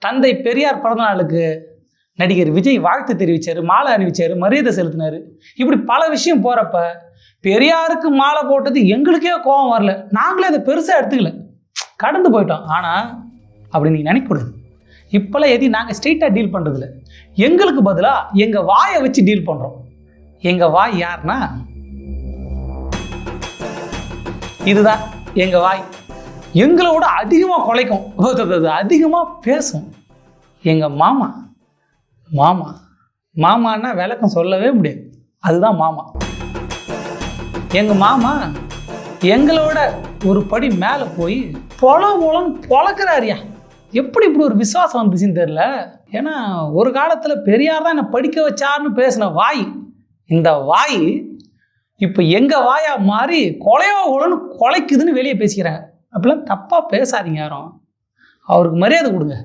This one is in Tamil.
தந்தை பெரியார் பிறந்தநாளுக்கு நடிகர் விஜய் வாழ்த்து தெரிவித்தார், மாலை அணிவிச்சார், மரியாதை செலுத்தினார். இப்படி பல விஷயம் போகிறப்ப பெரியாருக்கு மாலை போட்டது எங்களுக்கே கோபம் வரல, நாங்களே அதை பெருசாக எடுத்துக்கல, கடந்து போயிட்டோம். ஆனால் அப்படி நீங்கள் நினைக்கக்கூடாது. இப்போல்லாம் எதையும் நாங்கள் ஸ்ட்ரெயிட்டாக டீல் பண்ணுறதில்ல, எங்களுக்கு பதிலாக எங்கள் வாயை வச்சு டீல் பண்ணுறோம். எங்கள் வாய் யாருன்னா இதுதான் எங்கள் வாய். எங்களோட அதிகமாக குலைக்கும், அதிகமாக பேசும். எங்கள் மாமா மாமா மாமான்னா விளக்கம் சொல்லவே முடியாது, அதுதான் மாமா. எங்கள் மாமா எங்களோட ஒரு படி மேலே போய் பொலம் பொழக்கிறாரியா. எப்படி இப்படி ஒரு விசுவாசம் வந்துச்சுன்னு தெரில. ஏன்னா ஒரு காலத்தில் பெரியார் தான் என்னை படிக்க வச்சார்னு பேசின வாய், இந்த வாய் இப்போ எங்கள் வாயா மாறி கொலைக்குதுன்னு வெளியே பேசிக்கிறாங்க. அப்படிலாம் தப்பாக பேசாதீங்க யாரும். அவருக்கு மரியாதை கொடுங்க.